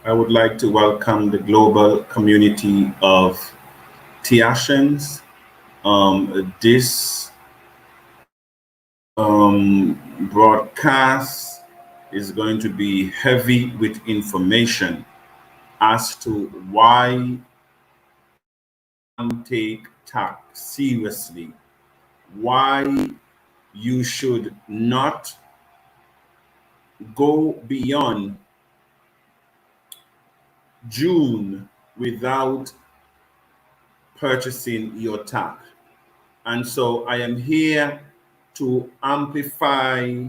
I would like to welcome the global community of Tiashans. This broadcast is going to be heavy with information as to why take TACC seriously, why you should not go beyond June without purchasing your TACC. And so I am here to amplify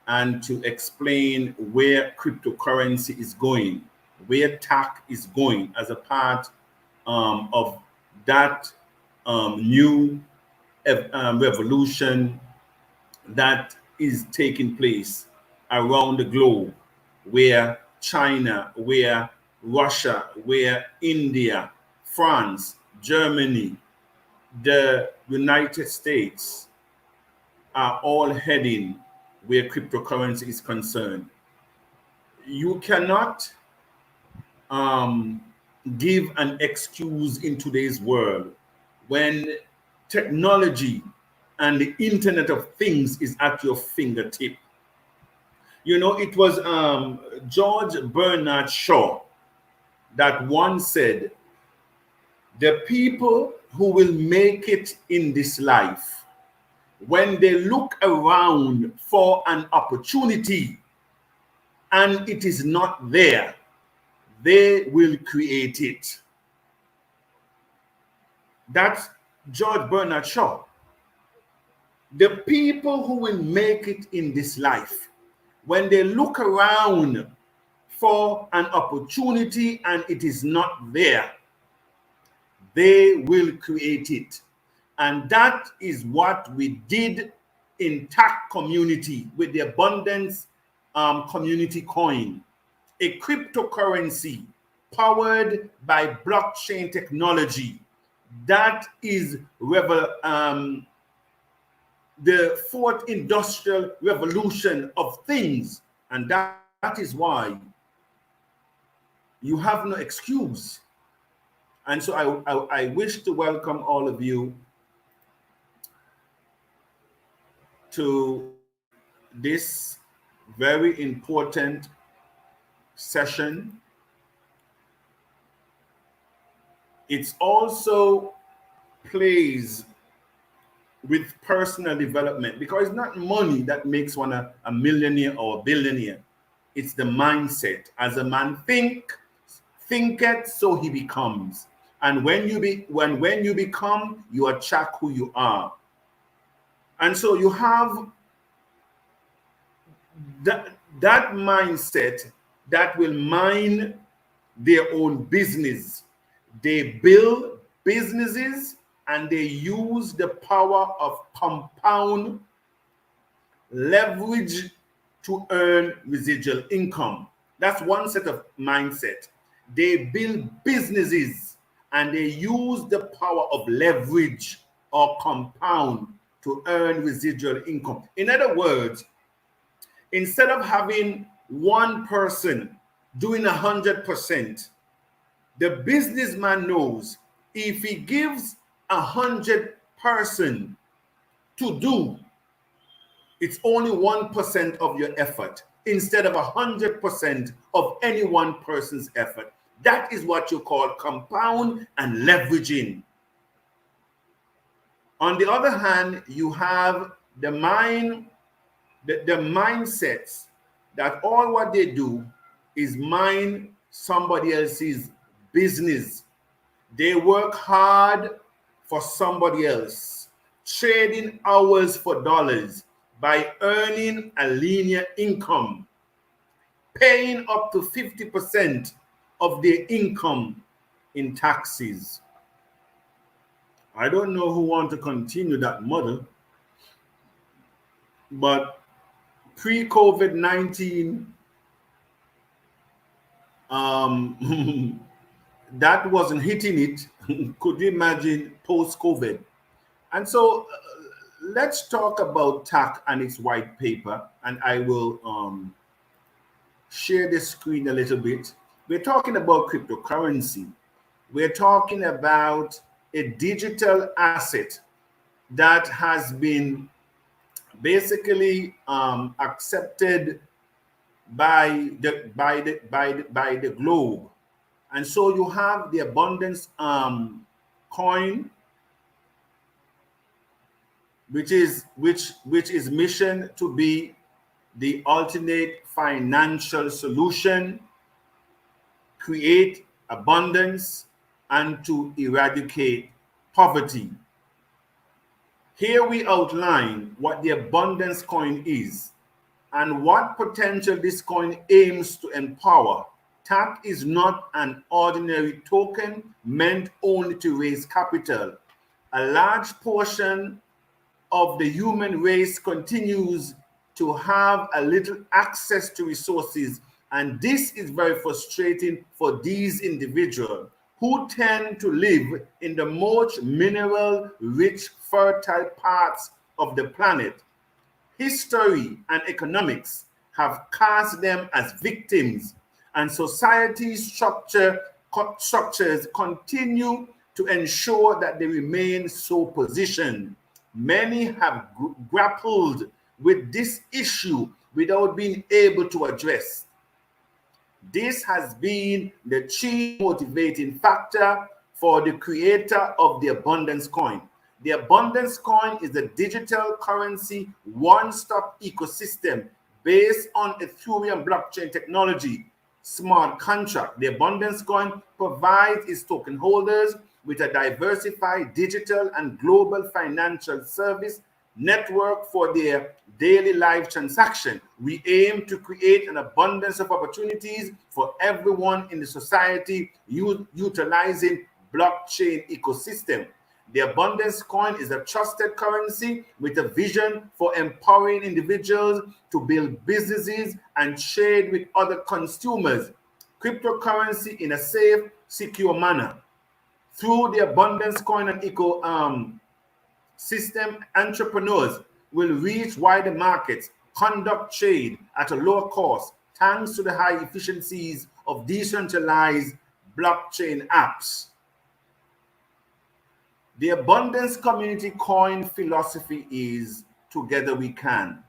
and to explain where cryptocurrency is going, where TACC is going as a part of that new revolution that is taking place around the globe, where China, where Russia, where India, France, Germany, the United States are all heading where cryptocurrency is concerned. You cannot um, give an excuse in today's world when technology and the Internet of Things is at your fingertip. You know, it was George Bernard Shaw that once said, the people who will make it in this life, when they look around for an opportunity and it is not there, they will create it. That's George Bernard Shaw. The people who will make it in this life, when they look around for an opportunity and it is not there, they will create it. And that is what we did in TACC community with the Abundance Community Coin, a cryptocurrency powered by blockchain technology that is the fourth industrial revolution of things. And that is why you have no excuse. And so I wish to welcome all of you to this very important session. It also plays with personal development, because it's not money that makes one a millionaire or a billionaire. It's the mindset. As a man thinketh, so he becomes. And when you become, you attract who you are. And so you have that mindset that will mind their own business. They build businesses and they use the power of compound leverage to earn residual income. That's one set of mindset. They build businesses and they use the power of leverage or compound to earn residual income. In other words, instead of having one person doing 100%, the businessman knows if he gives 100% to do, it's only 1% of your effort instead of 100% of any one person's effort. That is what you call compound and leveraging. On the other hand, you have the mindsets that all what they do is mine somebody else's business. They work hard for somebody else, trading hours for dollars by earning a linear income, paying up to 50% of their income in taxes. I don't know who want to continue that model, but pre-COVID-19, that wasn't hitting it. Could you imagine post-COVID? And so let's talk about TACC and its white paper, and I will share the screen a little bit. We're talking about cryptocurrency. We're talking about a digital asset that has been basically accepted by the globe. And so you have the abundance coin, which is mission to be the alternate financial solution, create abundance, and to eradicate poverty. Here we outline what the abundance coin is and what potential this coin aims to empower. TACC is not an ordinary token meant only to raise capital. A large portion of the human race continues to have a little access to resources, and this is very frustrating for these individuals who tend to live in the most mineral rich, fertile parts of the planet. History and economics have cast them as victims, and society's structures continue to ensure that they remain so positioned. Many have grappled with this issue without being able to address. This has been the chief motivating factor for the creator of the abundance coin. The abundance coin is a digital currency one-stop ecosystem based on Ethereum blockchain technology smart contract. The abundance coin provides its token holders with a diversified digital and global financial service network for their daily life transaction. We aim to create an abundance of opportunities for everyone in the society utilizing blockchain ecosystem. The abundance coin is a trusted currency with a vision for empowering individuals to build businesses and trade with other consumers. Cryptocurrency in a safe, secure manner. Through the abundance coin and ecosystem, entrepreneurs will reach wider markets, conduct trade at a lower cost, thanks to the high efficiencies of decentralized blockchain apps. The abundance community coin philosophy is together we can.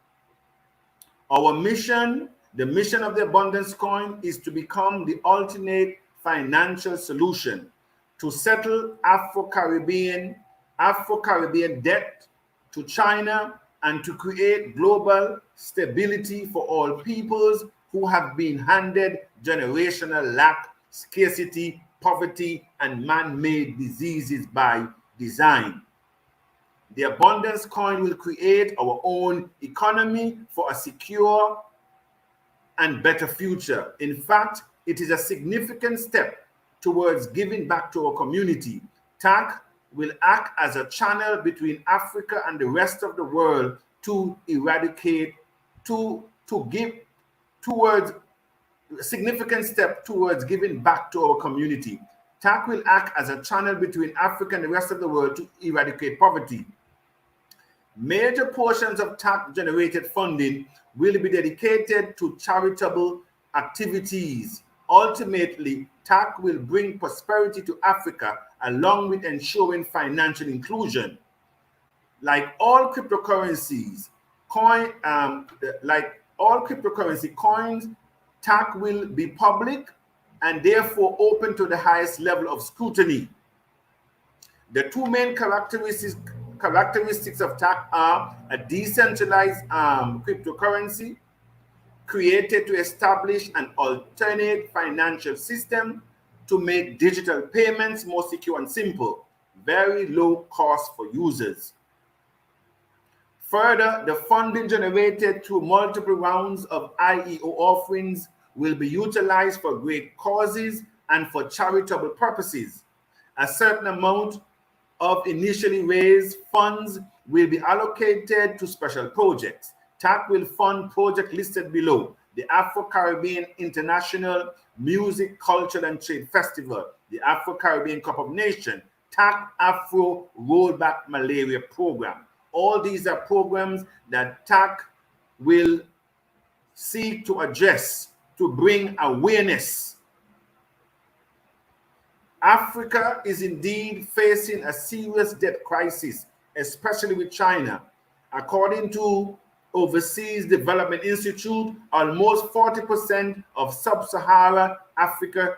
Our mission, the mission of the abundance coin, is to become the alternate financial solution to settle Afro-Caribbean debt to China and to create global stability for all peoples who have been handed generational lack, scarcity, poverty, and man-made diseases by design. The abundance coin will create our own economy for a secure and better future. In fact, it is a significant step towards giving back to our community. TACC will act as a channel between Africa and the rest of the world to eradicate, to give towards a significant step towards giving back to our community. TACC will act as a channel between Africa and the rest of the world to eradicate poverty. Major portions of TACC-generated funding will be dedicated to charitable activities. Ultimately, TACC will bring prosperity to Africa along with ensuring financial inclusion. Like all cryptocurrencies, coins, TACC will be public and therefore open to the highest level of scrutiny. The two main characteristics of TACC are a decentralized cryptocurrency created to establish an alternate financial system to make digital payments more secure and simple, very low cost for users. Further, the funding generated through multiple rounds of IEO offerings will be utilized for great causes and for charitable purposes. A certain amount of initially raised funds will be allocated to special projects. TACC will fund projects listed below: the Afro-Caribbean International Music, Culture and Trade Festival, the Afro-Caribbean Cup of Nations, TACC Afro Rollback Malaria Program. All these are programs that TACC will seek to address to bring awareness. Africa is indeed facing a serious debt crisis, especially with China. According to Overseas Development Institute, almost 40% of sub-Saharan Africa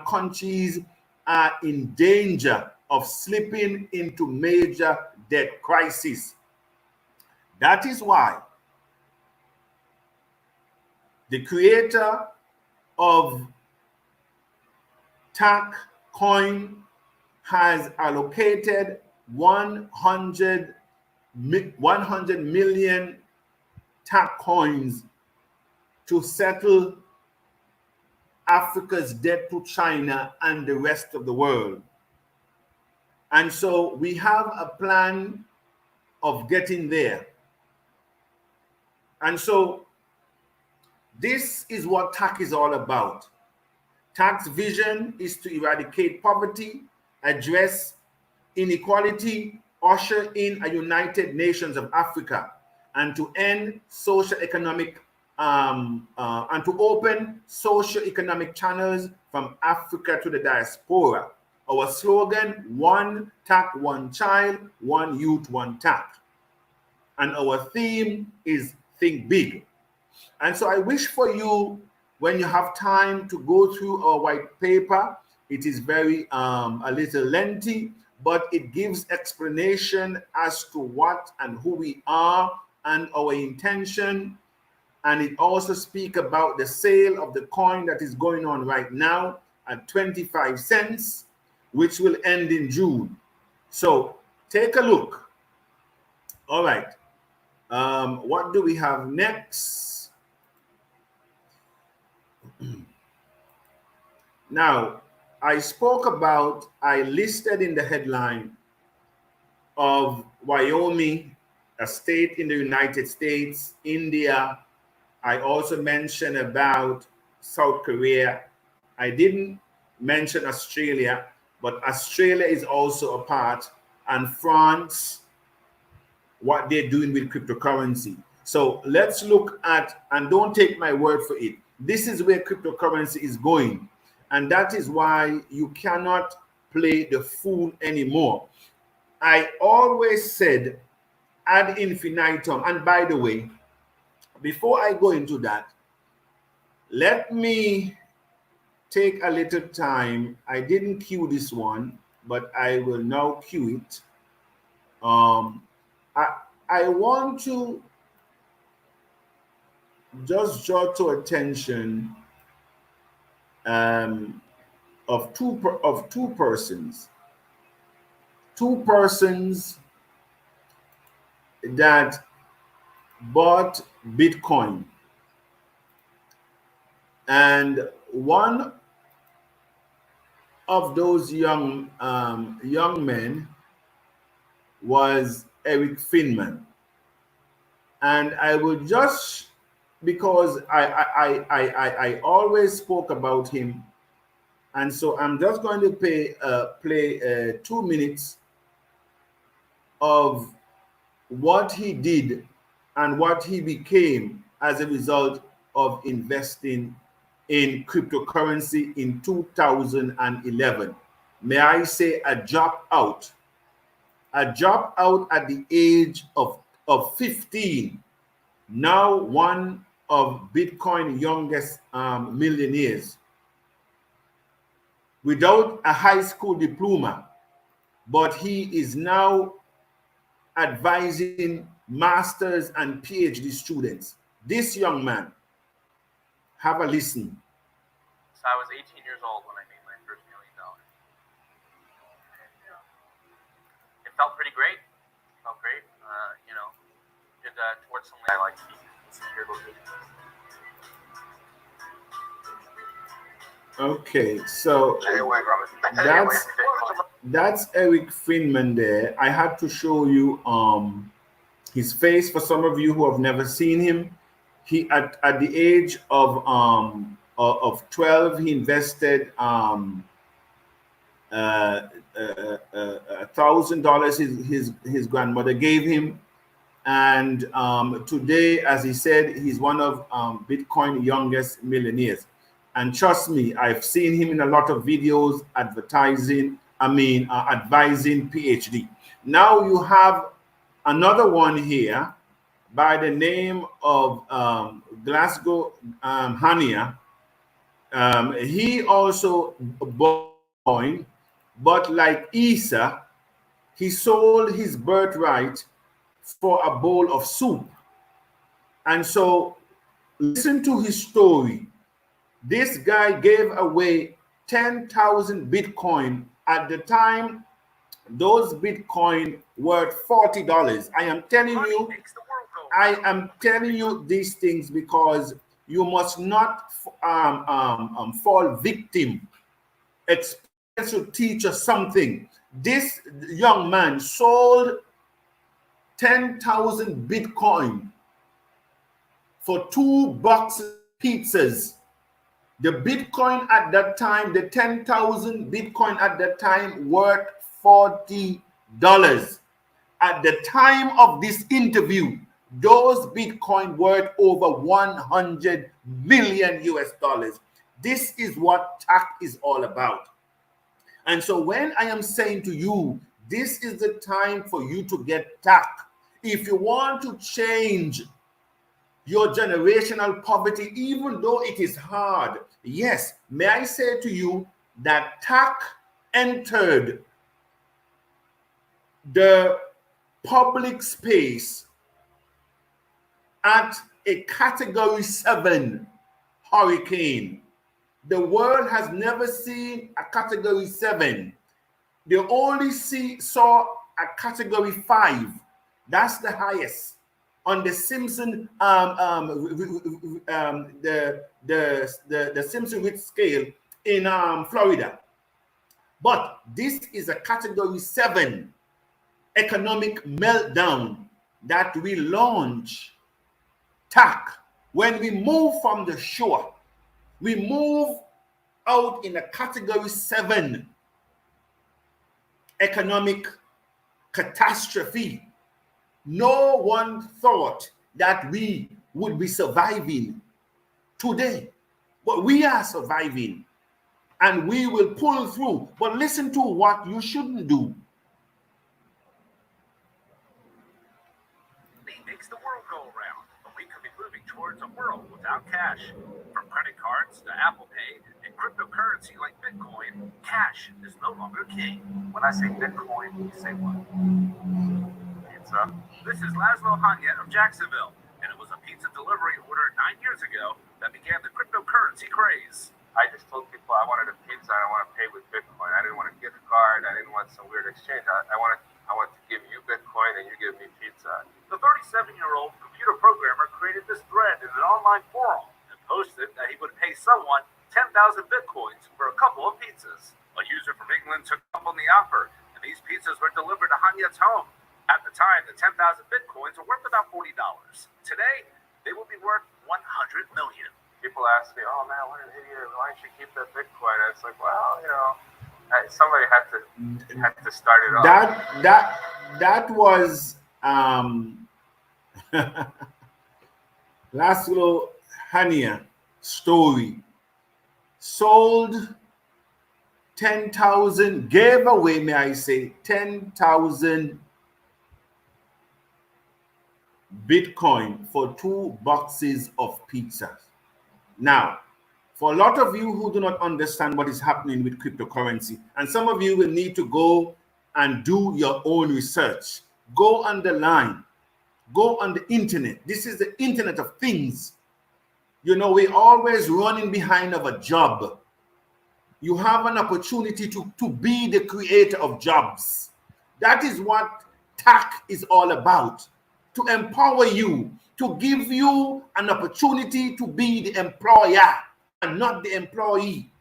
countries are in danger of slipping into major debt crisis. That is why the creator of TACC coin has allocated 100 million TACC coins to settle Africa's debt to China and the rest of the world. And so we have a plan of getting there. And so this is what TACC is all about. TACC's vision is to eradicate poverty, address inequality, usher in a United Nations of Africa, and to end socio-economic and to open socio-economic channels from Africa to the diaspora. Our slogan, one TACC, one child, one youth, one TACC. And our theme is think big. And so I wish for you, when you have time, to go through our white paper. It is very a little lengthy, but it gives explanation as to what and who we are and our intention. And it also speaks about the sale of the coin that is going on right now at 25 cents, which will end in June. So take a look. All right. What do we have next? Now, I listed in the headline of Wyoming, a state in the United States, India. I also mentioned about South Korea. I didn't mention Australia, but Australia is also a part, and France, what they're doing with cryptocurrency. So let's look at, and don't take my word for it, this is where cryptocurrency is going. And that is why you cannot play the fool anymore. I always said ad infinitum. And by the way, before I go into that, let me take a little time. I didn't cue this one, but I will now cue it. I want to just draw to attention of two persons that bought Bitcoin, and one of those young men was Eric Finman. And I will just, because I always spoke about him, and so I'm just going to play 2 minutes of what he did and what he became as a result of investing in cryptocurrency in 2011. May I say a dropout at the age of 15, now one of Bitcoin youngest millionaires, without a high school diploma, but he is now advising masters and PhD students. This young man, have a listen. So I was 18 years old when I made my first $1 million. It felt pretty great. Did towards something I like to be secure locations. Okay, so that's Eric Finman there. I had to show you his face for some of you who have never seen him. He at the age of 12, he invested $1,000 his grandmother gave him, And today, as he said, he's one of Bitcoin youngest millionaires. And trust me, I've seen him in a lot of videos advertising, advising PhD. Now you have another one here by the name of Glasgow Hania. He also bought Bitcoin, but like Isa, he sold his birthright for a bowl of soup. And so listen to his story. This guy gave away 10,000 Bitcoin. At the time, those Bitcoin worth $40. I am telling you these things because you must not fall victim. Experience will teach us something. This young man sold 10,000 Bitcoin for 2 boxes of pizzas. The Bitcoin at that time, the 10,000 Bitcoin at that time worth $40. At the time of this interview, those Bitcoin worth over 100 million US dollars. This is what TACC is all about. And so when I am saying to you, this is the time for you to get TACC. If you want to change your generational poverty, even though it is hard, yes, may I say to you that TACC entered the public space at a category 7 hurricane. The world has never seen a category 7. They only saw a category 5. That's the highest on the Simpson the Simpson Richter scale in Florida. But this is a category 7 economic meltdown that we launch TACC. When we move from the shore, we move out in a category 7 economic catastrophe. No one thought that we would be surviving today, but we are surviving and we will pull through. But listen to what you shouldn't do. Makes the world go around, but we could be moving towards a world without cash. From credit cards to Apple Pay and cryptocurrency like Bitcoin, cash is no longer king. When I say Bitcoin, you say what? Pizza. This is Laszlo Hanya of Jacksonville, and it was a pizza delivery order 9 years ago that began the cryptocurrency craze. I just told people I wanted a pizza and I want to pay with Bitcoin. I didn't want a gift card. I didn't want some weird exchange. I want to give you Bitcoin and you give me pizza. The 37-year-old computer programmer created this thread in an online forum and posted that he would pay someone 10,000 Bitcoins for a couple of pizzas. A user from England took up on the offer, and these pizzas were delivered to Hanyat's home. At the time, the 10,000 Bitcoins were worth about $40. Today, they will be worth $100 million. People ask me, oh man, what an idiot, why don't you keep that Bitcoin? And it's like, well, you know, somebody had to start it off. That was Laszlo Hania story. Sold 10,000, gave away, may I say, 10,000 Bitcoin for 2 boxes of pizza. Now, for a lot of you who do not understand what is happening with cryptocurrency, and some of you will need to go and do your own research. Go on the line, go on the internet. This is the internet of things. You know, we're always running behind of a job. You have an opportunity to be the creator of jobs. That is what TACC is all about. To empower you, to give you an opportunity to be the employer and not the employee.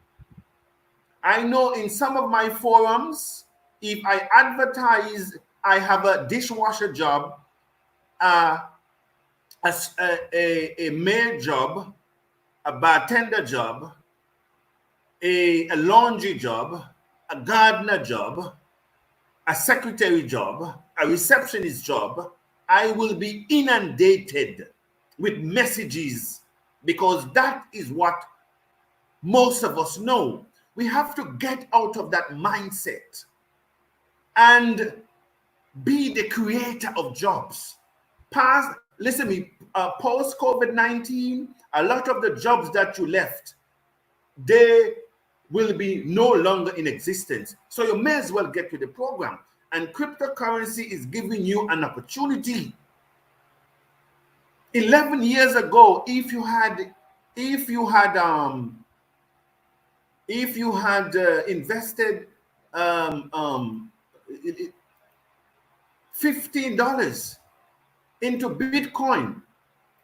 I know in some of my forums, if I advertise I have a dishwasher job, a maid job, a bartender job, a laundry job, a gardener job, a secretary job, a receptionist job, I will be inundated with messages, because that is what most of us know. We have to get out of that mindset and be the creator of jobs. Listen to me, post COVID-19, a lot of the jobs that you left, they will be no longer in existence. So you may as well get with the program. And cryptocurrency is giving you an opportunity. 11 years ago, if you had invested $15 into Bitcoin,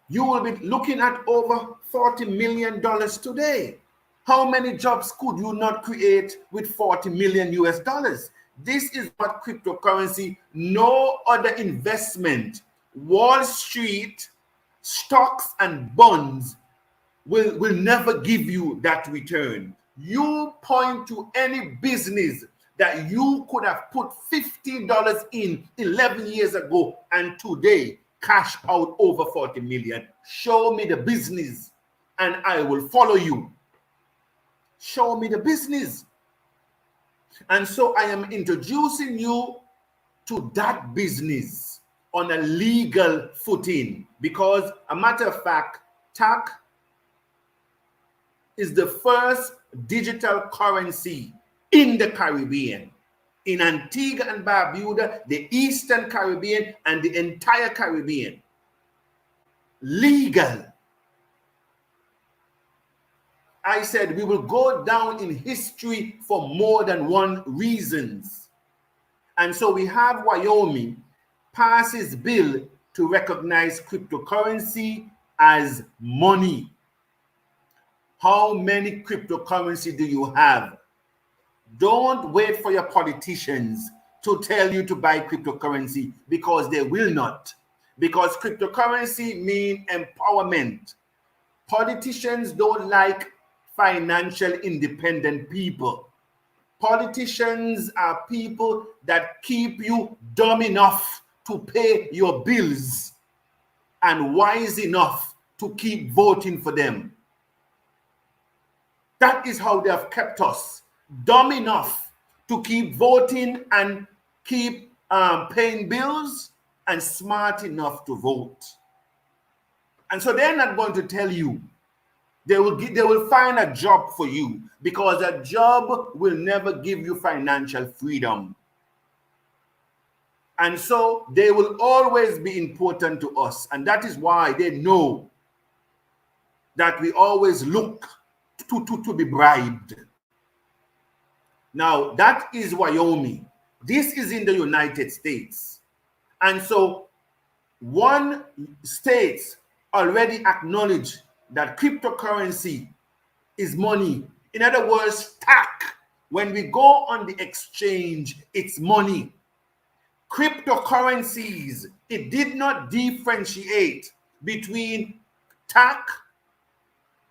you will be looking at over $40 million today. How many jobs could you not create with 40 million US dollars? This is what cryptocurrency, no other investment, Wall Street, stocks and bonds will never give you that return. You point to any business that you could have put $15 in 11 years ago and today cash out over 40 million. Show me the business and I will follow you. Show me the business. And so I am introducing you to that business on a legal footing, because a matter of fact, TACC is the first digital currency in the Caribbean, in Antigua and Barbuda, the Eastern Caribbean, and the entire Caribbean. Legal. I said we will go down in history for more than one reasons. And so we have Wyoming passes bill to recognize cryptocurrency as money. How many cryptocurrency do you have? Don't wait for your politicians to tell you to buy cryptocurrency, because they will not. Because cryptocurrency means empowerment. Politicians don't like financial independent people. Politicians are people that keep you dumb enough to pay your bills and wise enough to keep voting for them. That is how they have kept us dumb enough to keep voting and keep paying bills, and smart enough to vote. And so they're not going to tell you. They will find a job for you, because a job will never give you financial freedom. And so they will always be important to us. And that is why they know that we always look to be bribed. Now, that is Wyoming. This is in the United States. And so one state already acknowledged that cryptocurrency is money. In other words, TACC, when we go on the exchange, it's money. Cryptocurrencies, it did not differentiate between TACC,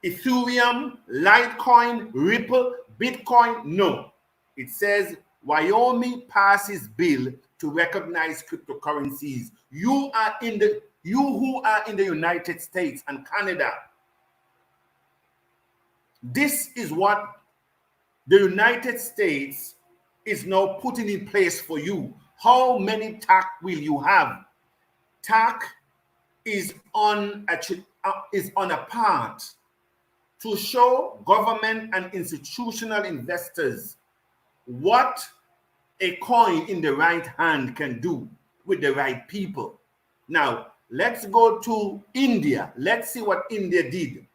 Ethereum, Litecoin, Ripple, Bitcoin. No. It says Wyoming passes bill to recognize cryptocurrencies. You who are in the United States and Canada, this is what the United States is now putting in place for you. How many TACC will you have? TACC is on a path to show government and institutional investors what a coin in the right hand can do with the right people. Now, let's go to India. Let's see what India did.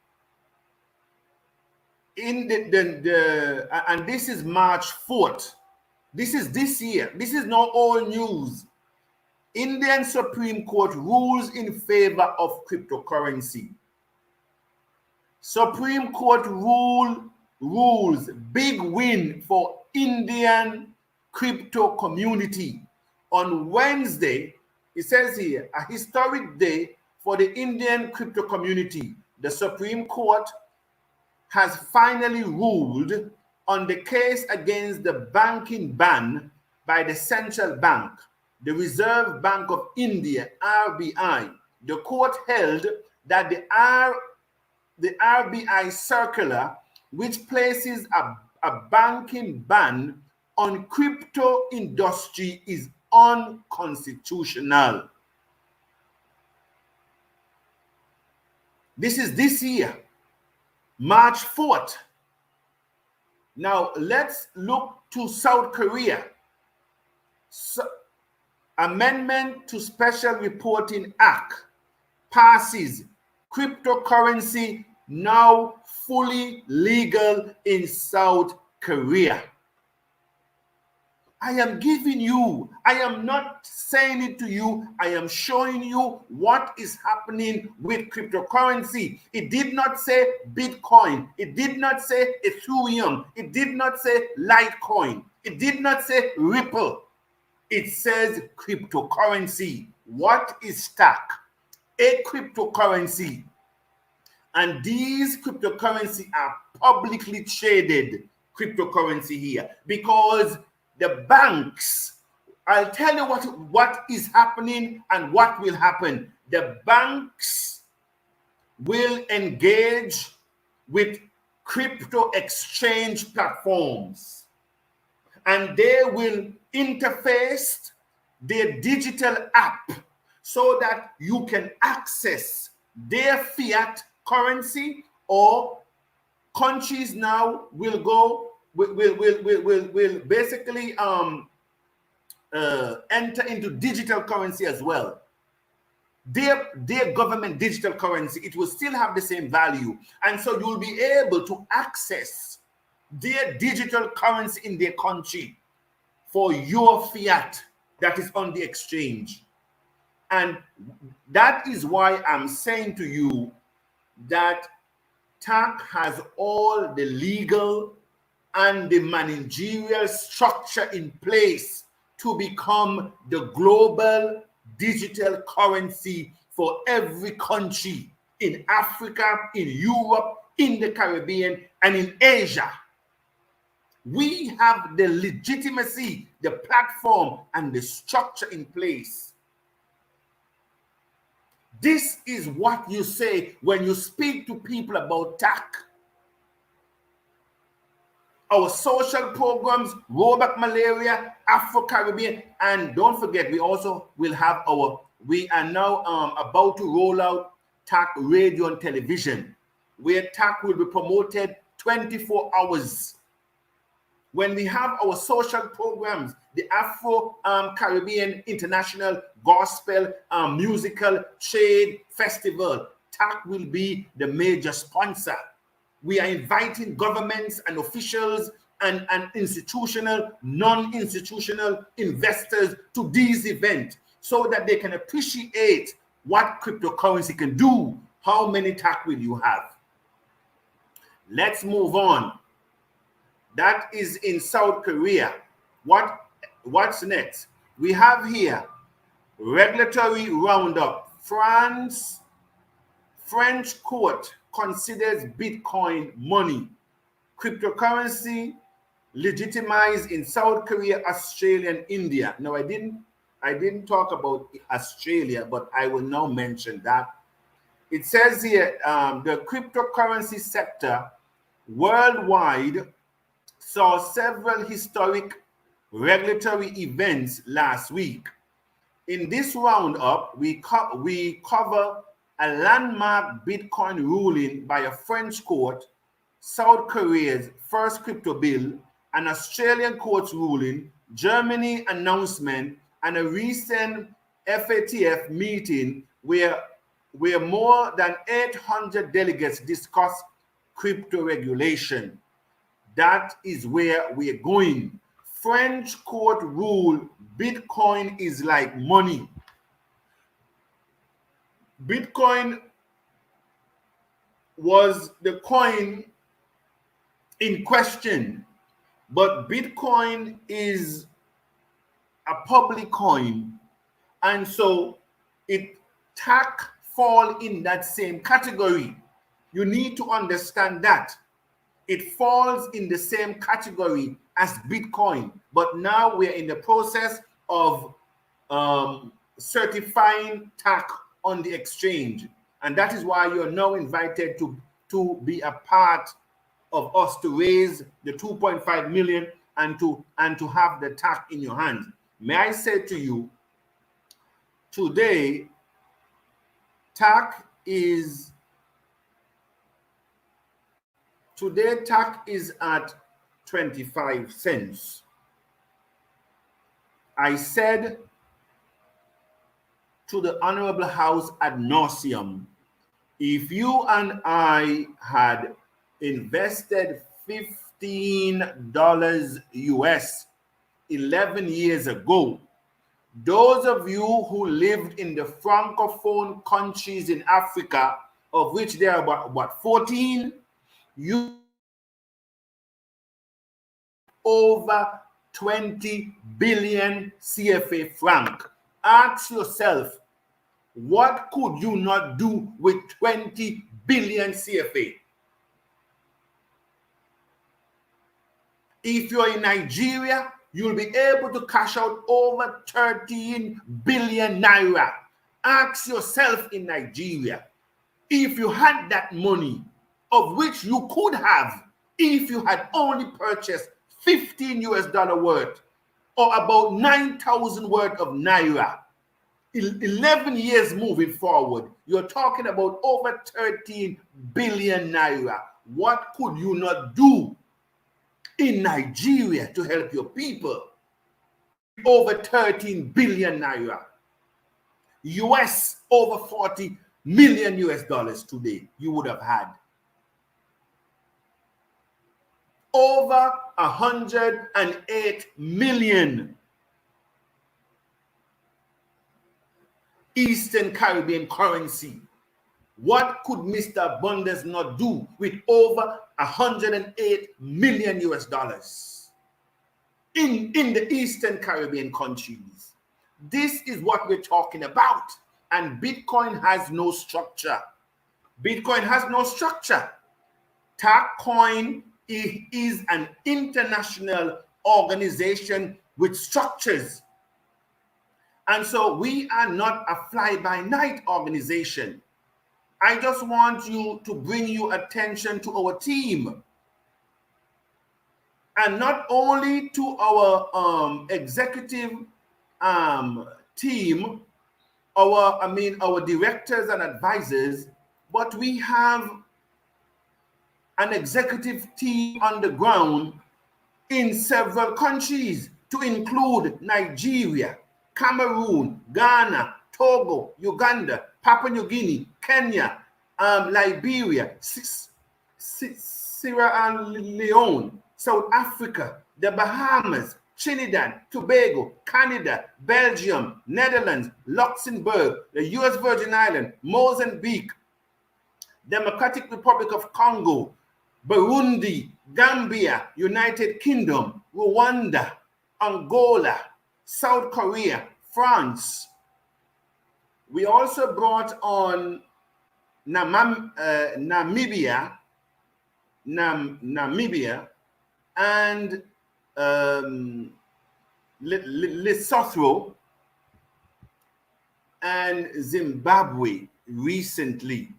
In and this is March 4th. This is this year. This is not all news. Indian Supreme Court rules in favor of cryptocurrency. Supreme Court rules, big win for Indian crypto community. On Wednesday, it says here, a historic day for the Indian crypto community. The Supreme Court has finally ruled on the case against the banking ban by the central bank. the Reserve Bank of India, RBI, the court held that the RBI circular, which places a banking ban on crypto industry, is unconstitutional. This is this year, March 4th. Now let's look to South Korea. Amendment to Special Reporting Act passes. Cryptocurrency now fully legal in South Korea. I am giving you, I am not saying it to you, I am showing you what is happening with cryptocurrency. It did not say Bitcoin. It did not say Ethereum. It did not say Litecoin. It did not say Ripple. It says cryptocurrency. What is TACC? A cryptocurrency. And these cryptocurrency are publicly traded cryptocurrency here, because the banks, I'll tell you what is happening and what will happen. The banks will engage with crypto exchange platforms, and they will interface their digital app so that you can access their fiat currency, or countries now will basically enter into digital currency as well. Their government digital currency, it will still have the same value, and so you'll be able to access their digital currency in their country for your fiat that is on the exchange. And that is why I'm saying to you that TACC has all the legal and the managerial structure in place to become the global digital currency for every country in Africa, in Europe, in the Caribbean, and in Asia. We have the legitimacy, the platform, and the structure in place. This is what you say when you speak to people about TACC. Our social programs, rollback malaria, Afro-Caribbean, and don't forget, we also will have we are now about to roll out TACC radio and television, where TACC will be promoted 24 hours. When we have our social programs, the Afro-Caribbean International Gospel Musical Trade Festival, TACC will be the major sponsor. We are inviting governments and officials and institutional, non-institutional investors to these events so that they can appreciate what cryptocurrency can do. How many TACC will you have? Let's move on. That is in South Korea. What's next? We have here regulatory roundup. French court considers Bitcoin money. Cryptocurrency legitimized in South Korea, Australia, and India. Now, I didn't talk about Australia, but I will now mention that. It says here, the cryptocurrency sector worldwide saw several historic regulatory events last week. In this roundup, we cover a landmark Bitcoin ruling by a French court, South Korea's first crypto bill, an Australian court's ruling, Germany announcement, and a recent FATF meeting where more than 800 delegates discussed crypto regulation. That is where we are going. French court rule, Bitcoin is like money. Bitcoin was the coin in question, but Bitcoin is a public coin, and so TACC fall in that same category. You need to understand that. It falls in the same category as Bitcoin, but now we're in the process of certifying TACC on the exchange. And that is why you're now invited to be a part of us to raise the 2.5 million and to have the TACC in your hands. May I say to you, today TACC is at 25 cents. I said to the Honorable House ad nauseum, if you and I had invested $15 US 11 years ago, those of you who lived in the Francophone countries in Africa, of which there are about 14, you over 20 billion CFA franc. Ask yourself, what could you not do with 20 billion CFA? If you're in Nigeria, you'll be able to cash out over 13 billion naira. Ask yourself in Nigeria, if you had that money, of which you could have if you had only purchased 15 US dollar worth, or about 9,000 worth of naira, 11 years moving forward, you're talking about over 13 billion naira. What could you not do in Nigeria to help your people? Over 13 billion naira. US over 40 million US dollars today you would have had. Over 108 million Eastern Caribbean currency. What could Mr. Abundance not do with over 108 million US dollars in the Eastern Caribbean countries? This is what we're talking about. And Bitcoin has no structure. Bitcoin has no structure. TACCoin is an international organization with structures. And so we are not a fly-by-night organization. I just want to bring you attention to our team. And not only to our executive team, our directors and advisors, but we have an executive team on the ground in several countries, to include Nigeria, Cameroon, Ghana, Togo, Uganda, Papua New Guinea, Kenya, Liberia, Sierra Leone, South Africa, the Bahamas, Trinidad, Tobago, Canada, Belgium, Netherlands, Luxembourg, the US Virgin Islands, Mozambique, Democratic Republic of Congo, Burundi, Gambia, United Kingdom, Rwanda, Angola, South Korea, France. We also brought on Namibia, and Lesotho and Zimbabwe recently.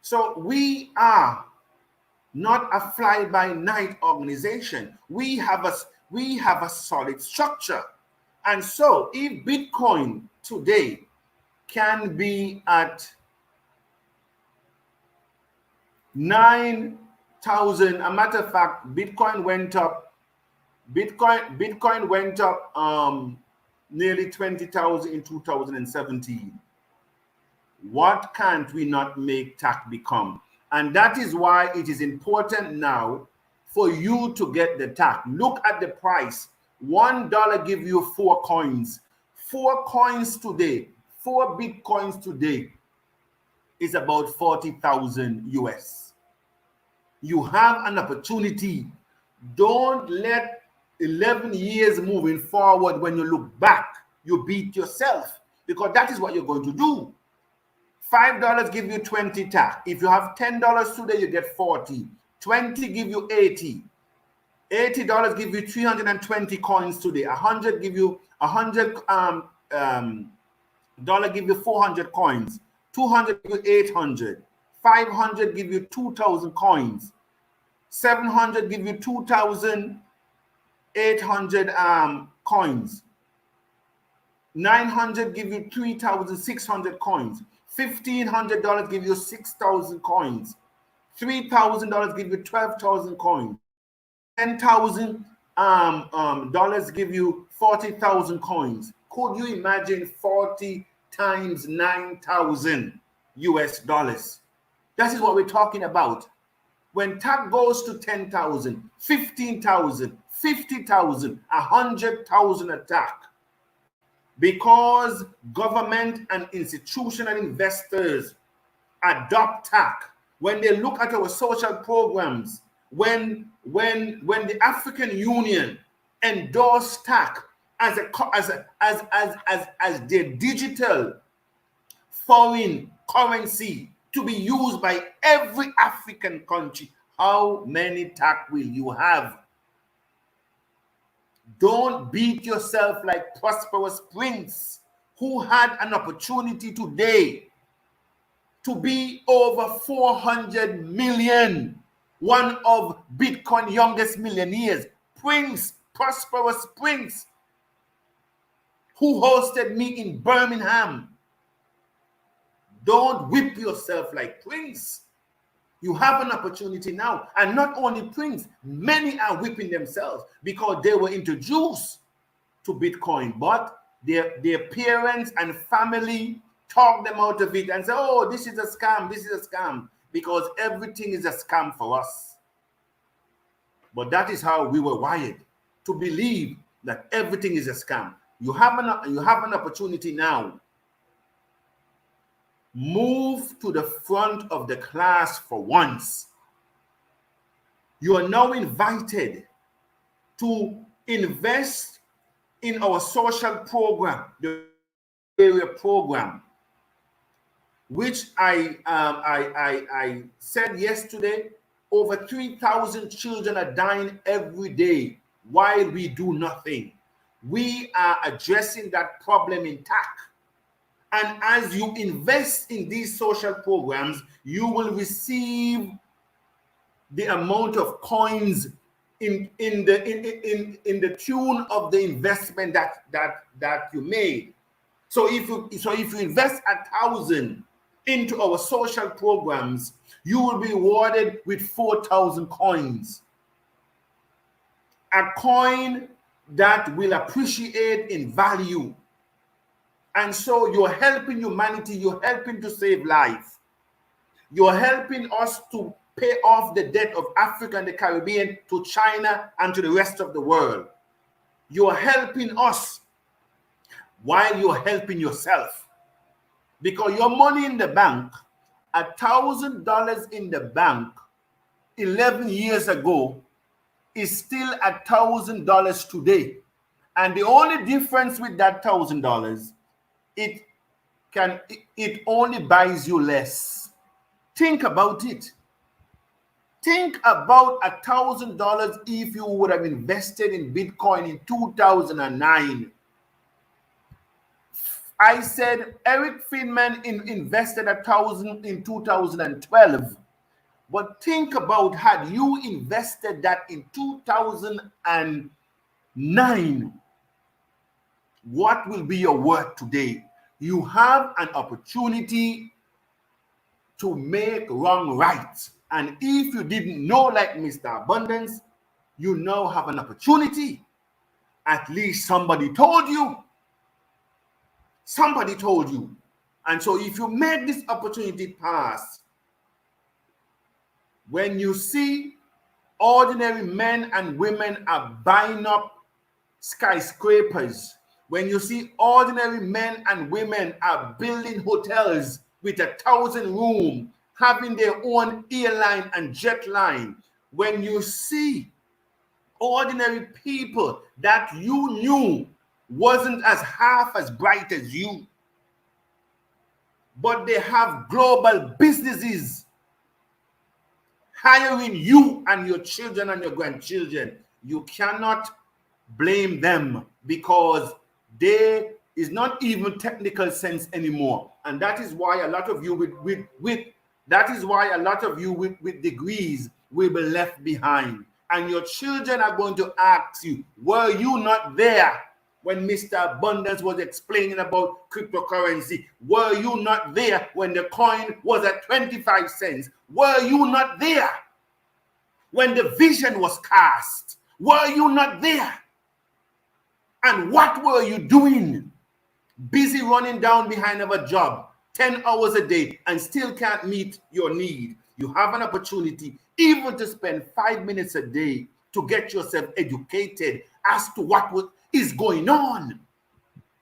So we are not a fly-by-night organization. We have a solid structure. And so if Bitcoin today can be at 9,000, a matter of fact, Bitcoin went up nearly 20,000 in 2017. What can't we not make TACC become? And that is why it is important now for you to get the TACC. Look at the price. $1 give you 4 coins. 4 coins today, 4 Bitcoins today is about 40,000 US. You have an opportunity. Don't let 11 years moving forward, when you look back, you beat yourself, because that is what you're going to do. $5 give you 20 TACC. If you have $10 today, you get 40. 20 give you 80. $80 give you 320 coins today. 100 give you dollar give you 400 coins. 200 give you 800. 500 give you 2,000 coins. 700 give you 2,800 coins. 900 give you 3,600 coins. $1,500 give you 6,000 coins. $3,000 give you 12,000 coins. $10,000 dollars give you 40,000 coins. Could you imagine 40 times 9,000 US dollars? That is what we're talking about. When TACC goes to 10,000, 15,000, 50,000, 100,000 attack, because government and institutional investors adopt TACC, when they look at our social programs, when the African Union endorsed TACC as their digital foreign currency to be used by every African country, how many TACC will you have? Don't beat yourself like Prosperous Prince, who had an opportunity today to be over 400 million, one of Bitcoin youngest millionaires, Prosperous Prince, who hosted me in Birmingham. Don't whip yourself like Prince. You have an opportunity now. And not only Prince, many are whipping themselves because they were introduced to Bitcoin, but their parents and family talk them out of it and say, oh, this is a scam, this is a scam, because everything is a scam for us. But that is how we were wired, to believe that everything is a scam. You have an opportunity now. Move to the front of the class for once. You are now invited to invest in our social program, the area program, which I said yesterday. Over 3,000 children are dying every day while we do nothing. We are addressing that problem in TACC. And as you invest in these social programs, you will receive the amount of coins in the tune of the investment that you made. So if you invest 1,000 into our social programs, you will be rewarded with 4,000 coins. A coin that will appreciate in value. And so you're helping humanity, you're helping to save life. You're helping us to pay off the debt of Africa and the Caribbean to China and to the rest of the world. You're helping us while you're helping yourself. Because your money in the bank, $1,000 in the bank 11 years ago is still $1,000 today. And the only difference with that $1,000, it only buys you less. Think about it. Think about $1,000 if you would have invested in Bitcoin in 2009. I said Eric Friedman invested 1,000 in 2012. But think about, had you invested that in 2009, what will be your worth today? You have an opportunity to make wrong right. And if you didn't know, like Mr. Abundance, you now have an opportunity. At least somebody told you. Somebody told you. And so if you make this opportunity pass, when you see ordinary men and women are buying up skyscrapers, when you see ordinary men and women are building hotels with 1,000 rooms, having their own airline and jet line, when you see ordinary people that you knew wasn't as half as bright as you, but they have global businesses hiring you and your children and your grandchildren, You cannot blame them because they is not even technical sense anymore. And that is why a lot of you with degrees will be left behind. And your children are going to ask you, were you not there when Mr. Abundance was explaining about cryptocurrency? Were you not there when the coin was at 25 cents? Were you not there when the vision was cast? Were you not there? And what were you doing? Busy running down behind of a job 10 hours a day and still can't meet your need. You have an opportunity even to spend 5 minutes a day to get yourself educated as to what is going on.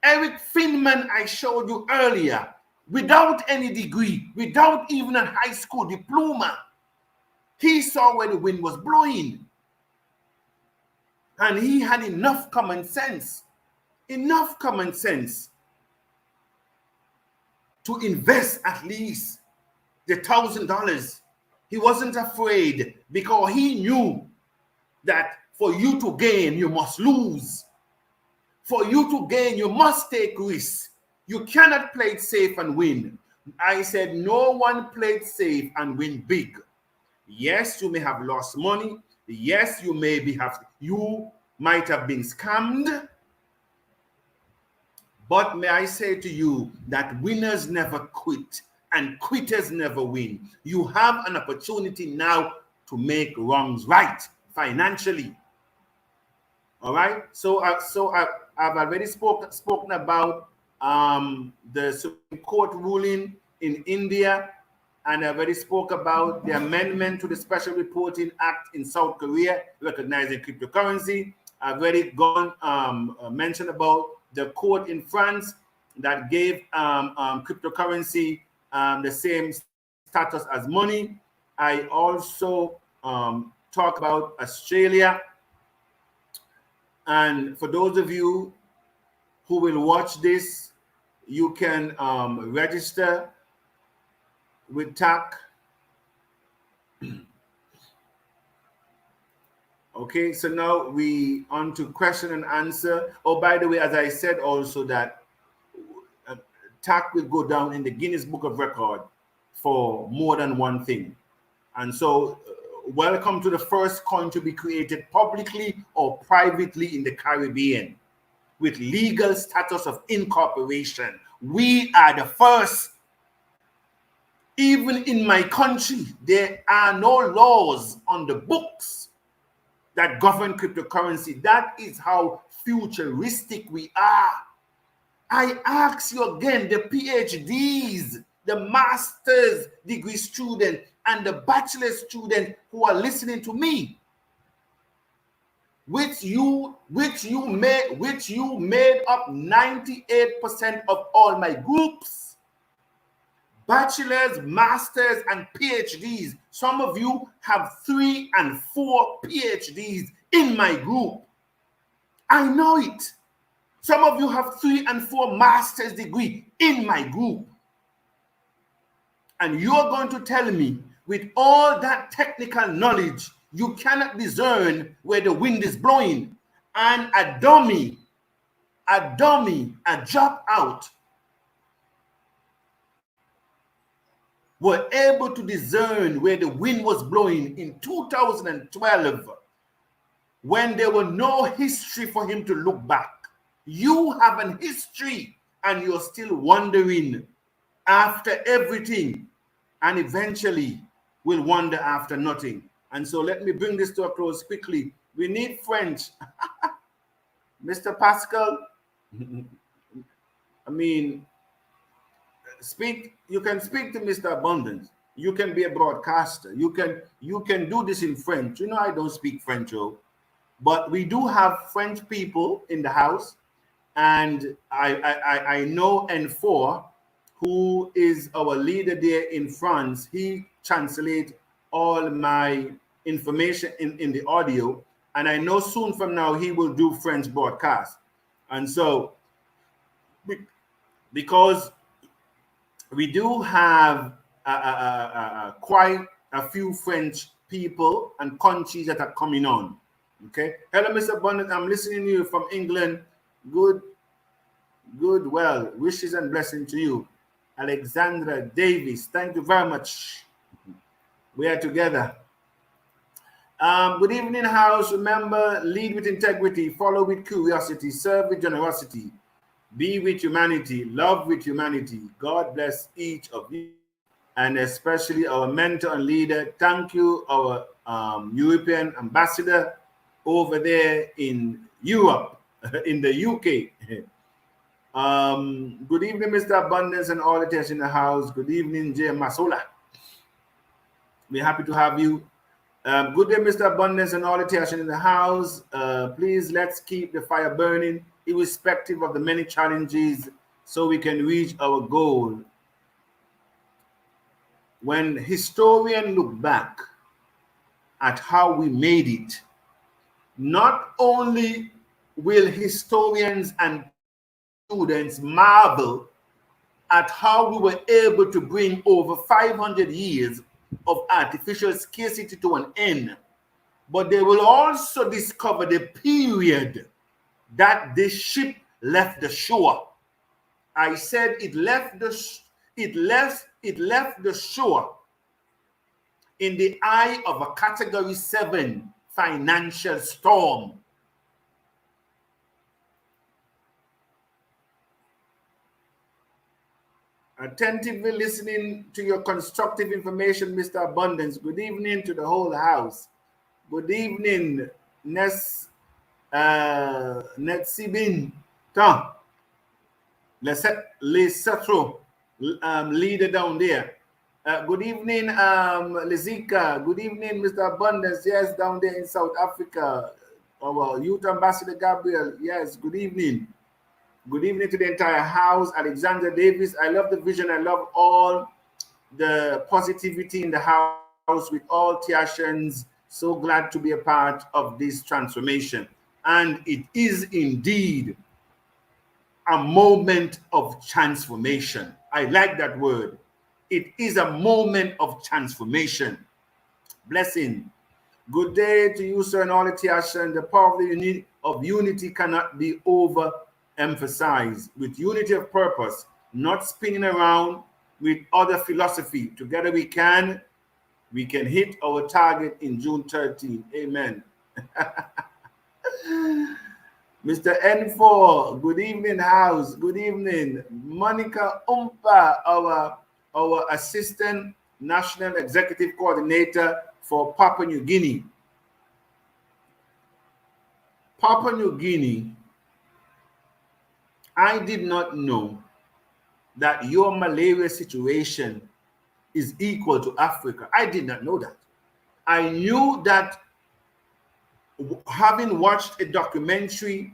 Eric Finman, I showed you earlier, without any degree, without even a high school diploma, he saw where the wind was blowing. And he had enough common sense to invest at least the $1,000. He wasn't afraid because he knew that for you to gain, you must lose. For you to gain, you must take risks. You cannot play it safe and win. I said no one played safe and win big. Yes, you may have lost money. Yes, you might have been scammed. But may I say to you that winners never quit and quitters never win. You have an opportunity now to make wrongs right financially. All right. So I've already spoken about the Supreme Court ruling in India, and I already spoke about the amendment to the Special Reporting Act in South Korea recognizing cryptocurrency. I've already mentioned about the court in France that gave cryptocurrency the same status as money. I also talk about Australia. And for those of you who will watch this, you can register with TACC. Okay, so now we on to question and answer. Oh, by the way, as I said also that TACC will go down in the Guinness Book of Record for more than one thing. And so welcome to the first coin to be created publicly or privately in the Caribbean with legal status of incorporation. We are the first. Even in my country, there are no laws on the books that govern cryptocurrency. That is how futuristic we are. I ask you again, the PhDs, the master's degree student, and the bachelor student who are listening to me, which you made up 98% of all my groups. Bachelors, masters, and PhDs. Some of you have 3 and 4 PhDs in my group. I know it. Some of you have 3 and 4 master's degree in my group. And you're going to tell me, with all that technical knowledge, you cannot discern where the wind is blowing. And a dummy, a dropout, were able to discern where the wind was blowing in 2012 when there was no history for him to look back. You have an history and you're still wondering after everything, and eventually will wonder after nothing. And so let me bring this to a close quickly. We need French. Mr. Pascal, I mean, you can speak to Mr. Abundance. You can be a broadcaster. You can do this in French. You know, I don't speak French, but we do have French people in the house, and I know N4, who is our leader there in France. He translates all my information in the audio, and I know soon from now he will do French broadcast. And so, because we do have quite a few French people and countries that are coming on. Okay. Hello, Mr. Abundance. I'm listening to you from England. Good, well. Wishes and blessings to you. Alexandra Davis, thank you very much. We are together. Good evening, house. Remember, lead with integrity, follow with curiosity, serve with generosity, be with humanity, love with humanity. God bless each of you, and especially our mentor and leader. Thank you, our European ambassador over there in Europe, in the UK. Good evening, Mr. Abundance and all the attention in the house. Good evening, Jay Masola. We're happy to have you. Good day, Mr. Abundance and all the attention in the house. Please, let's keep the fire burning, irrespective of the many challenges, so we can reach our goal. When historians look back at how we made it, not only will historians and students marvel at how we were able to bring over 500 years of artificial scarcity to an end, but they will also discover the period that this ship left the shore. I said it left the shore in the eye of a Category 7 financial storm. Attentively listening to your constructive information, Mr. Abundance. Good evening to the whole house. Good evening, Netsibin. Lesotho, leader down there. Good evening, Lizika. Good evening, Mr. Abundance. Yes, down there in South Africa. Our youth ambassador Gabriel. Yes, good evening. Good evening to the entire house. Alexander Davis. I love the vision. I love all the positivity in the house with all Tiashans. So glad to be a part of this transformation. And it is indeed a moment of transformation. I like that word. It is a moment of transformation. Blessing. Good day to you, sir, and all the Tiashan. The power of unity cannot be overemphasized. With unity of purpose, not spinning around with other philosophy. Together we can hit our target in June 13. Amen. Mr. N4, good evening, house. Good evening. Monica Umpa, our assistant national executive coordinator for Papua New Guinea. Papua New Guinea, I did not know that your malaria situation is equal to Africa. I did not know that. I knew that, having watched a documentary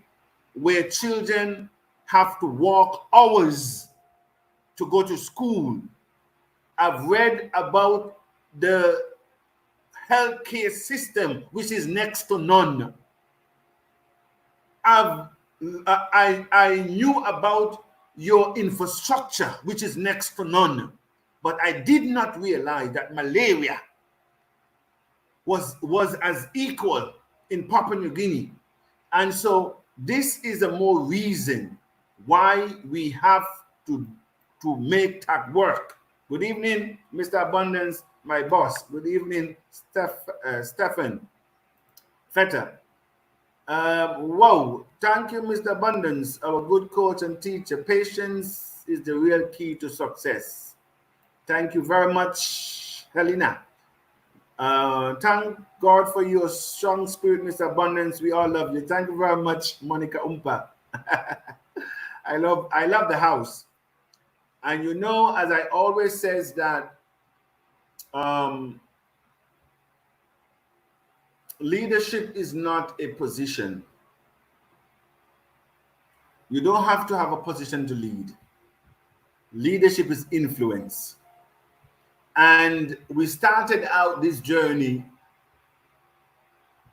where children have to walk hours to go to school. I've read about the healthcare system, which is next to none. I knew about your infrastructure, which is next to none. But I did not realize that malaria was as equal in Papua New Guinea. And so this is a more reason why we have to make TACC work. Good evening, Mr. Abundance, my boss. Good evening, Stephen Fetter. Wow, thank you, Mr. Abundance, our good coach and teacher. Patience is the real key to success. Thank you very much, Helena. Thank God for your strong spirit, Mr. Abundance. We all love you. Thank you very much, Monica Umpa. I love the house. And you know, as I always says that leadership is not a position. You don't have to have a position to lead. Leadership is influence. And we started out this journey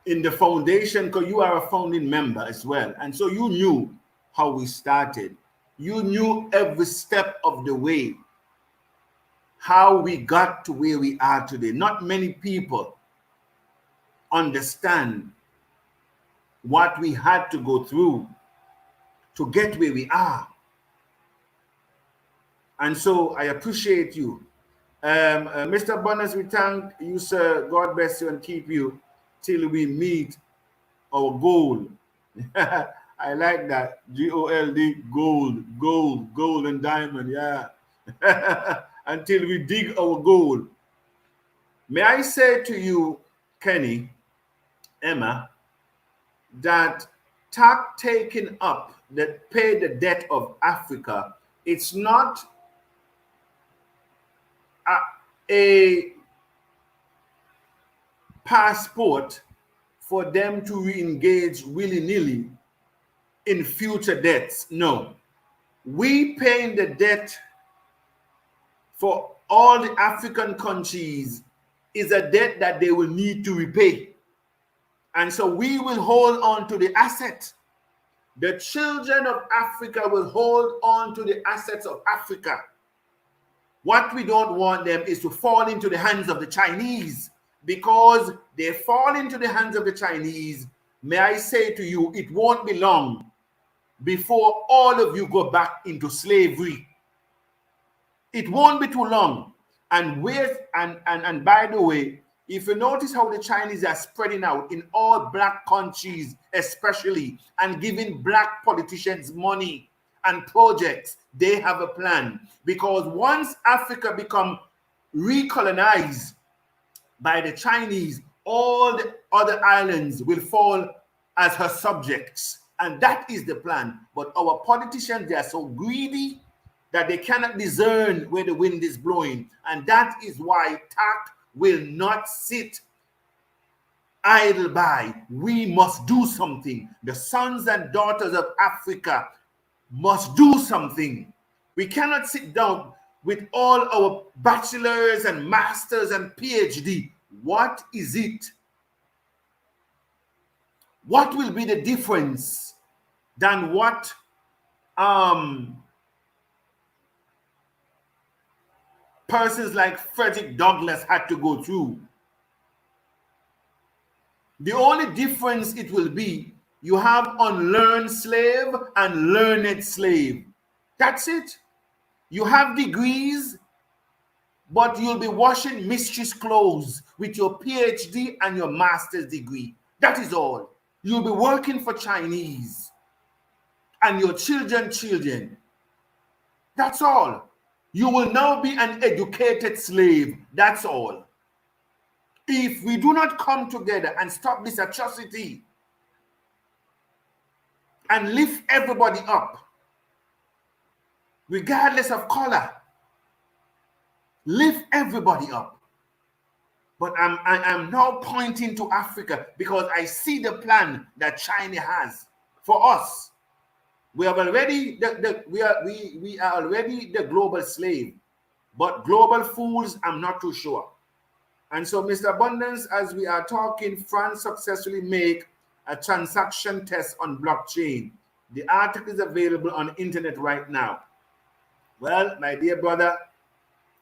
in the foundation because you are a founding member as well. And so you knew how we started. You knew every step of the way, how we got to where we are today. Not many people understand what we had to go through to get where we are. And so I appreciate you. Mr. Abundance, we thank you, sir. God bless you and keep you till we meet our goal. I like that. G-O-L-D, gold, gold, gold and diamond. Yeah. Until we dig our goal. May I say to you, Kenny, Emma, that TACC taking up that pay the debt of Africa, it's not a passport for them to re-engage willy-nilly in future debts. No. We paying the debt for all the African countries is a debt that they will need to repay. And so we will hold on to the asset. The children of Africa will hold on to the assets of Africa. What we don't want them is to fall into the hands of the Chinese, because they fall into the hands of the Chinese. May I say to you, it won't be long before all of you go back into slavery. It won't be too long. And by the way, if you notice how the Chinese are spreading out in all black countries, especially, and giving black politicians money and projects, they have a plan. Because once Africa become recolonized by the Chinese, all the other islands will fall as her subjects. And that is the plan. But our politicians, they are so greedy that they cannot discern where the wind is blowing. And that is why TACC will not sit idle by. We must do something. The sons and daughters of Africa must do something. We cannot sit down with all our bachelors and masters and PhD. What is it? What will be the difference than what persons like Frederick Douglass had to go through? The only difference it will be, you have unlearned slave and learned slave. That's it. You have degrees, but you'll be washing mistress clothes with your PhD and your master's degree. That is all. You'll be working for Chinese and your children. That's all. You will now be an educated slave. That's all. If we do not come together and stop this atrocity and lift everybody up, regardless of color, lift everybody up. But I'm now pointing to Africa because I see the plan that China has for us. We are already we are already the global slave, but global fools, I'm not too sure. And so, Mr. Abundance, as we are talking, France successfully make a transaction test on blockchain. The article is available on the internet right now. Well, my dear brother,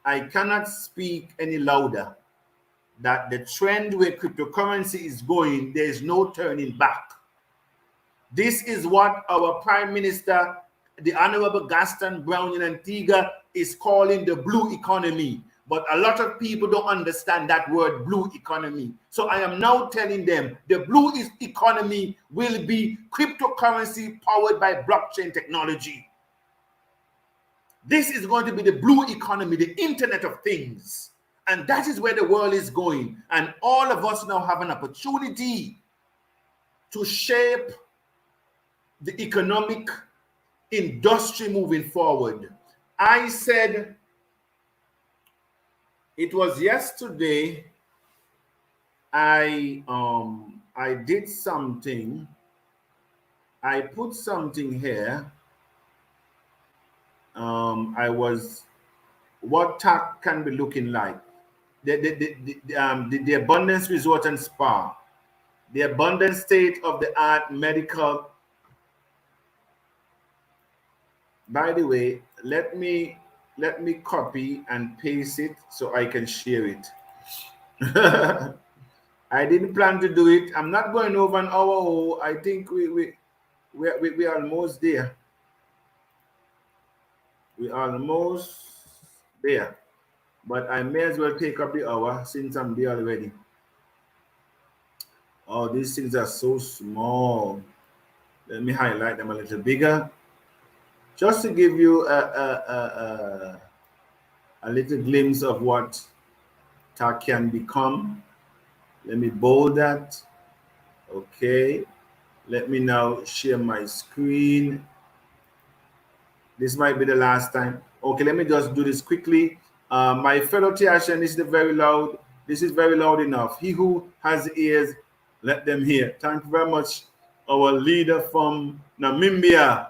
I cannot speak any louder that the trend where cryptocurrency is going, there is no turning back. This is what our Prime Minister, the Honorable Gaston Brown in Antigua, is calling the blue economy. But a lot of people don't understand that word, blue economy. So I am now telling them the blue economy will be cryptocurrency powered by blockchain technology. This is going to be the blue economy, the Internet of Things. And that is where the world is going. And all of us now have an opportunity to shape the economic industry moving forward. I said, it was yesterday, I did something. I put something here. What TACC can be looking like. The Abundance Resort and Spa, the Abundance state-of-the-art medical. By the way, let me copy and paste it so I can share it. I didn't plan to do it. I'm not going over an hour. Oh, I think we are almost there. We are almost there. But I may as well take up the hour since I'm there already. Oh, these things are so small. Let me highlight them a little bigger, just to give you a little glimpse of what TACC can become. Let me bold that. Okay. Let me now share my screen. This might be the last time. Okay, let me just do this quickly. My fellow Tiashan, this is very loud. This is very loud enough. He who has ears, let them hear. Thank you very much, our leader from Namibia,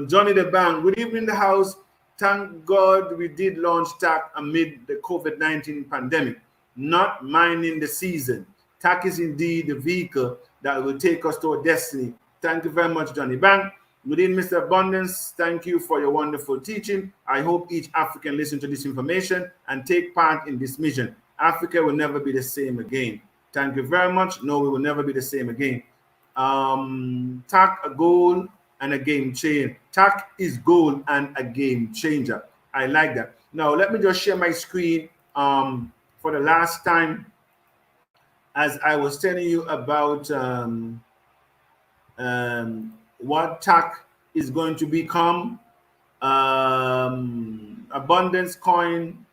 Johnny the Bank. Good evening, the house. Thank God we did launch TACC amid the COVID-19 pandemic, not minding the season. TACC is indeed the vehicle that will take us to our destiny. Thank you very much, Johnny Bank. Good evening, Mr. Abundance. Thank you for your wonderful teaching. I hope each African listen to this information and take part in this mission. Africa will never be the same again. Thank you very much. No, we will never be the same again. TACC, a goal and a game changer. TACC is goal and a game changer. I like that. Now, let me just share my screen for the last time. As I was telling you about what TACC is going to become, abundance coin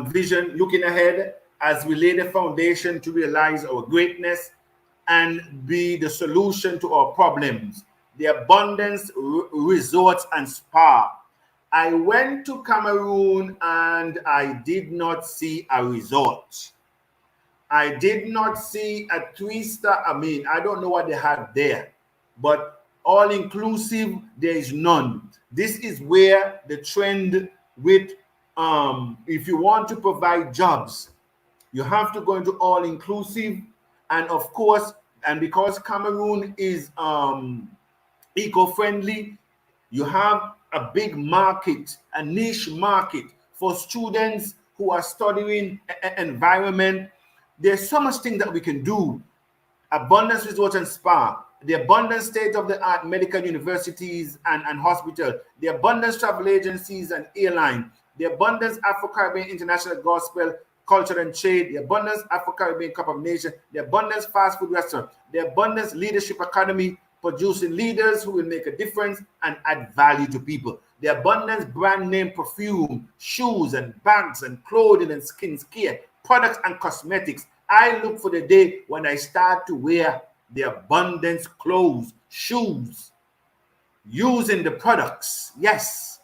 vision, looking ahead as we lay the foundation to realize our greatness and be the solution to our problems. The abundance resorts and spa. I went to Cameroon and I did not see a resort. I did not see a 3-star. I mean, I don't know what they have there, but all inclusive, there is none. This is where the trend with, if you want to provide jobs, you have to go into all inclusive. And of course, and because Cameroon is eco-friendly, you have a big market, a niche market for students who are studying environment. There's so much thing that we can do. Abundance Resort and Spa, the Abundance state-of-the-art medical universities and hospital, the Abundance travel agencies and airline, the Abundance Afro-Caribbean International Gospel Culture and Trade, the Abundance Afro-Caribbean Cup of Nations, the Abundance Fast Food Restaurant, the Abundance Leadership Academy, producing leaders who will make a difference and add value to people. The Abundance brand name perfume, shoes and bags and clothing and skin care, products and cosmetics. I look for the day when I start to wear the Abundance clothes, shoes, using the products. Yes.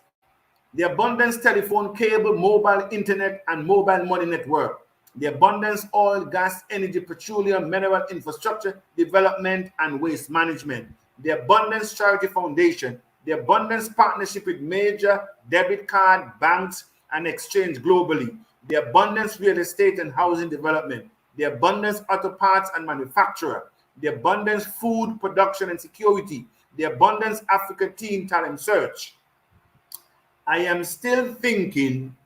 The Abundance telephone, cable, mobile internet, and mobile money network. The Abundance oil, gas, energy, petroleum, mineral infrastructure, development, and waste management. The Abundance Charity Foundation. The Abundance partnership with major debit card, banks, and exchange globally. The Abundance real estate and housing development. The Abundance auto parts and manufacturer. The Abundance food production and security. The Abundance Africa Teen Talent Search. I am still thinking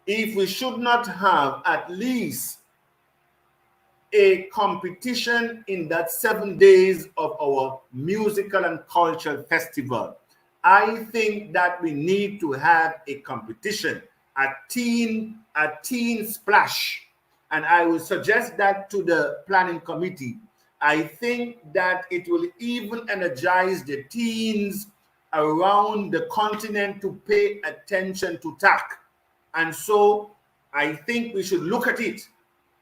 if we should not have at least a competition in that 7 days of our musical and cultural festival. I think that we need to have a competition, a teen splash. And I will suggest that to the planning committee. I think that it will even energize the teens around the continent to pay attention to TACC. And so I think we should look at it.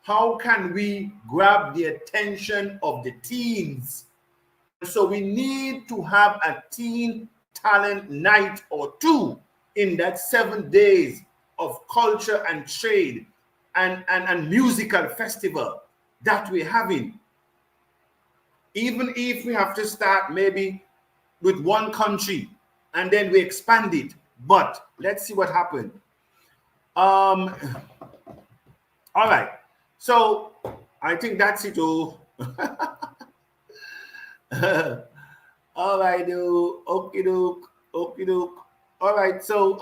How can we grab the attention of the teens? And so we need to have a teen talent night or two in that 7 days of culture and trade and musical festival that we're having. Even if we have to start maybe with one country and then we expand it, but let's see what happens. All right, so I think that's it. All right, okie doke. All right, so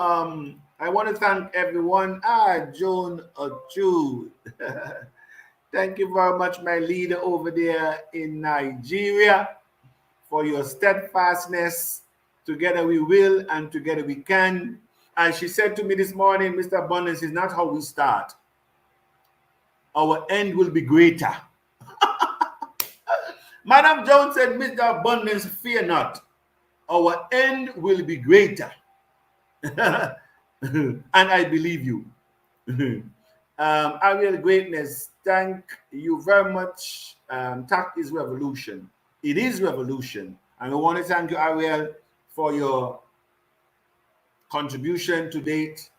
I want to thank everyone. Joan Ochu. Thank you very much, my leader over there in Nigeria, for your steadfastness. Together we will and together we can. And she said to me this morning, Mr. Abundance, is not how we start. Our end will be greater. Madam Jones said, Mr. Abundance, fear not. Our end will be greater. And I believe you. Ariel Greatness, thank you very much. TACC is revolution. It is revolution. And we want to thank you, Ariel, for your contribution to date.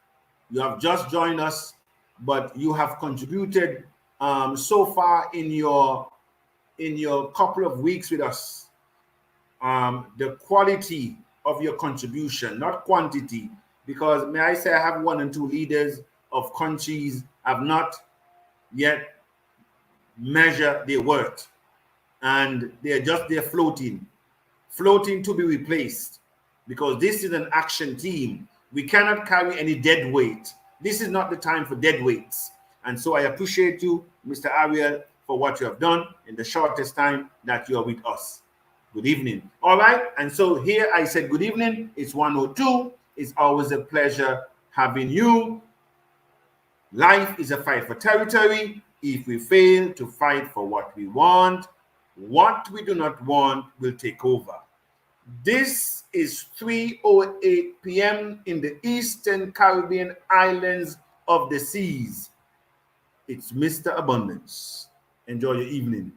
You have just joined us, but you have contributed so far in your couple of weeks with us. The quality of your contribution, not quantity, because may I say I have 1 and 2 leaders of countries have not yet measured their worth, and they're floating to be replaced, because this is an action team. We cannot carry any dead weight. This is not the time for dead weights. And so I appreciate you, Mr. Ariel, for what you have done in the shortest time that you are with us. Good evening. All right. And so here I said good evening. It's 1:02. It's always a pleasure having you. Life is a fight for territory. If we fail to fight for what we want, what we do not want will take over. This is 3:08 p.m. in the Eastern Caribbean islands of the seas. It's Mr. Abundance. Enjoy your evening.